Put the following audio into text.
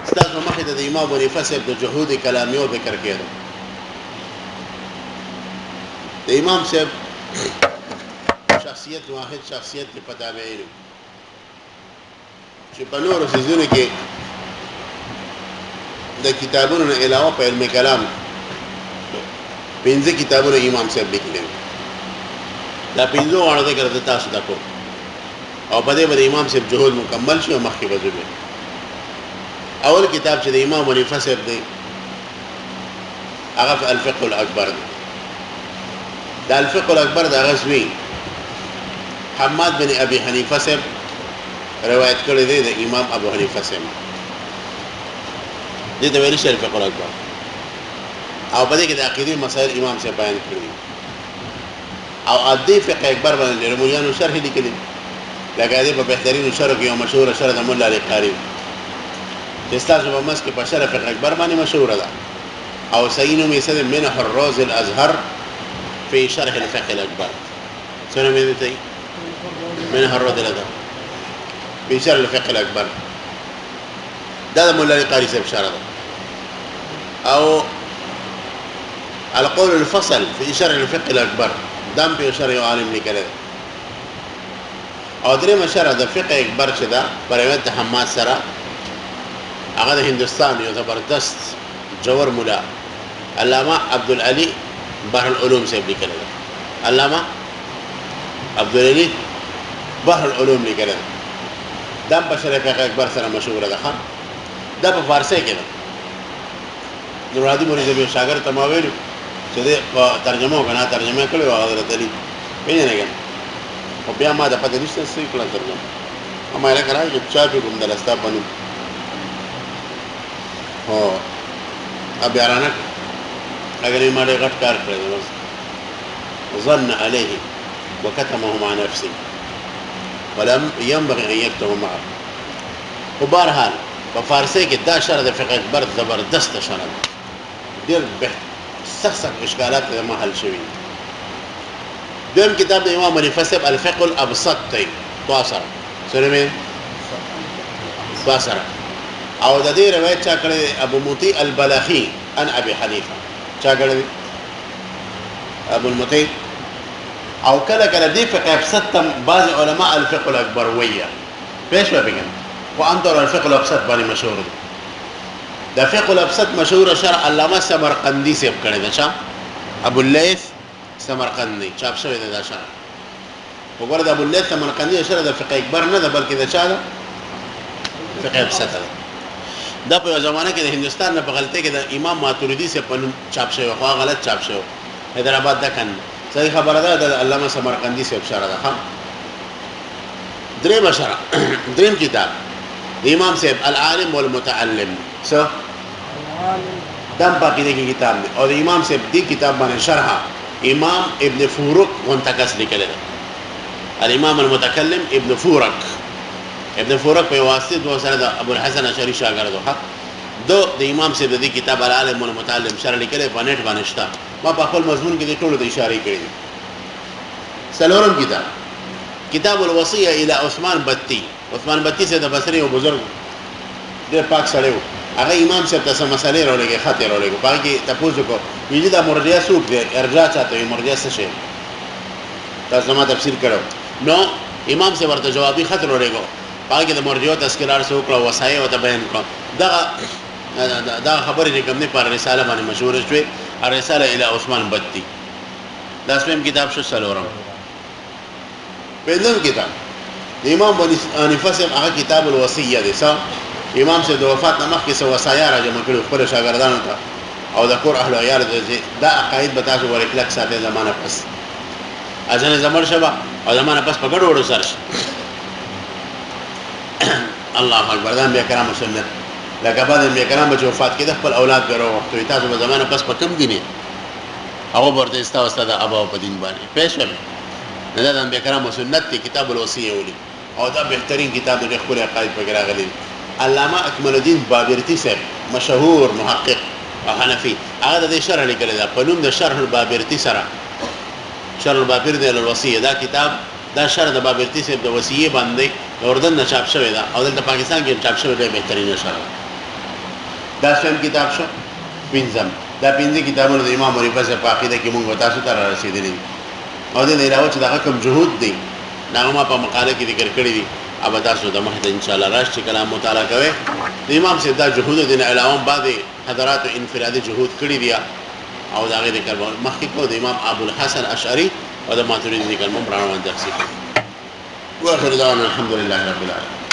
استاذ مخد د امام ابو حنیفه صاحب د جهود کلامی او ذکر کړو. د امام صاحب شخصیت واحد شخصیت کې پتا ویلو چې په نورو سيزونو کې د کتابونو علاوه په علم کلام 15 کتابونه امام صاحب لیکلي دا 15 وړاندې ذکر د تاسو دا کو او په دې باندې امام صاحب جهود مکمل شي او مخکې وځي. اول کتاب چې د امام ابو حنیفه صاحب دی هغه الفقه الاکبر دی. دا الفقه الاکبر دا غزوی حماد بن ابي حنیفه صاحب روایت کړی دی د امام ابو حنیفه صاحب. دې د ویل شي الفقه الاکبر او په دې کې د عقیدې مسائل امام صاحب بیان کړی او ادي فقه اکبر باندې رمولیانو شرح لیکلی لکه دې په بهترین شرح کې یو مشهور شرح د مولا علی قاری چې تاسو په مس کې په شرح فقه اکبر باندې مشهور ده او سینو میسد منح الروز الازهر في شرح الفقه الاكبر سنه مې دې منح الروز الازهر في شرح الفقه الاكبر دا د مولا علی قاری صاحب شرح ده او القول الفصل في شرح الفقه الاكبر دم په شرح عالم لیکل او درې مشره د فقه اکبر چې دا پر روایت حماد سره هغه د هندستان یو زبردست جوور مولا علامه عبدالعلی بحر العلوم صاحب لیکل علامه عبدالعلی بحر العلوم لیکل دا په شرح فقه اکبر سره مشهور ده. دا په فارسی کې ده. نورادی مولوی زبیر شاګرد تماویل چې د ترجمه وکړه ترجمه کړو حضرت علی پیژنه او بیا ما د پته نشته څه کړل ترجمه اما یې راکړای چې چا په کوم دلستا باندې هو ابي ارانه اگر یې ما ډېر غټ کار کړی ظن عليه وكتمه مع نفسه ولم ينبغي ان يكتب معه. وبهرحال په فارسی کې دا شرح د فقه اکبر زبردست شرح ډېر سخت اشکالات د محل شوی. دویم کتاب د امام ابو حنیفه صاحب الفقه الابسط دی تواسر سره مې تواسر او د دې روایت چا کړی ابو مطیع البلخی ان ابي حنیفه چا کړی ابو المطیع او کله کله دې فقه ابسط تم بعض علماء الفقه الاکبر ویه پېښ وبګم وانظر الفقه الابسط باندې مشهور دی. د فقه الابسط مشهور شرح علامه سمرقندی صاحب کړی دا چا ابو الليث سمرقندی چاپ شوی دی دا شرح. وګوره د ابو الليث سمرقندی شرح د فقه اکبر نه ده بلکې د چا ده فقه ابسط ده. دا په زمانه کې د هندستان نه په غلطۍ کې د امام ماتوریدی سے په چاپ شوی خو غلط چاپ شوی حیدرآباد دا کنه صحیح خبره ده د علامه سمرقندی سے شرح ده. دریم شرح دریم کتاب د امام صاحب العالم والمتعلم څه دم باقی دی کتاب دی او د امام صاحب دی کتاب باندې شرح امام ابن فورک منتقص لیکل دی. الامام المتکلم ابن فورک په واسطه دو سره د ابو الحسن اشعری شاګرد وه دو د امام صاحب دی کتاب العالم والمتعلم شرح لیکل په نت باندې شته. ما په خپل مضمون کې د ټولو د اشاره کړې دي. سلورم کتاب الوصيه الى عثمان بطی. عثمان بطی سے د بصری او بزرگ ډېر پاک سره و هغه امام صاحب تاسو مسالې راولېږي خاطر راولېږي باقي تاسو کو ویل دا مرجع سوق دی ارجاع چاته مرجع څه شي تاسو ما تفسیر کړو نو امام صاحب ورته جوابي خط راولېږي باقي د مرجع تذکرار سوق او وصایا او بیان کو دا خبرې کوم نه پر رساله باندې مشهور شوی الرساله الى عثمان بطی. دا سپم کتاب شو سلورم. پندم کتاب امام ابو حنیفه صاحب هغه کتاب الوصيه دی څا امام صاحب د وفات نه مخکې سو وصایا را جمع کړو خپل شاګردانو ته او د کور اهل عیال دا عقاید به تاسو ورکلک ساته زمانہ پس اذن زمر شبا او زمانہ پس په ګډ وډو سره الله اکبر دا بیا کرام سنت لکه بعد بیا کرام چې وفات کړي خپل اولاد غرو وخت تاسو په زمانہ پس په کم دي هغه ورته استاد ابا په دین باندې پېښ نه دا بیا کرام سنت کې کتاب الوصيه ولي او دا بهترین کتاب د خپل عقاید په ګرا غلي. علامه اکمل الدین بابرتی صاحب مشهور محقق او حنفي هغه د شرح لیکل دا په نوم د شرح البابرتی سره شرح البابرتی الوصيه دا کتاب دا شرح د بابرتی صاحب د وصیه باندې اردن نه چاپ شوی دا او د پاکستان کې چاپ شوی دی بهترین شرح دا سم کتاب شو پنځم دا پنځه کتابونه د امام ابو حنیفه په عقیده کې موږ تاسو ته را رسیدلي او د علاوه چې دا کوم جهود دی دا ما په مقاله کې ذکر کړی دي اب تاسو د مخ ته ان شاء الله راشي کلام مطالعه کوي د امام صاحب دا جهود دي نه علاوه بعد حضرات انفرادي جهود کړی دي او دا غي ذکر مخکې کو د امام ابو الحسن اشعری او د ماتریدی ذکر مم روان دي واخر دعوانا الحمد لله رب العالمين.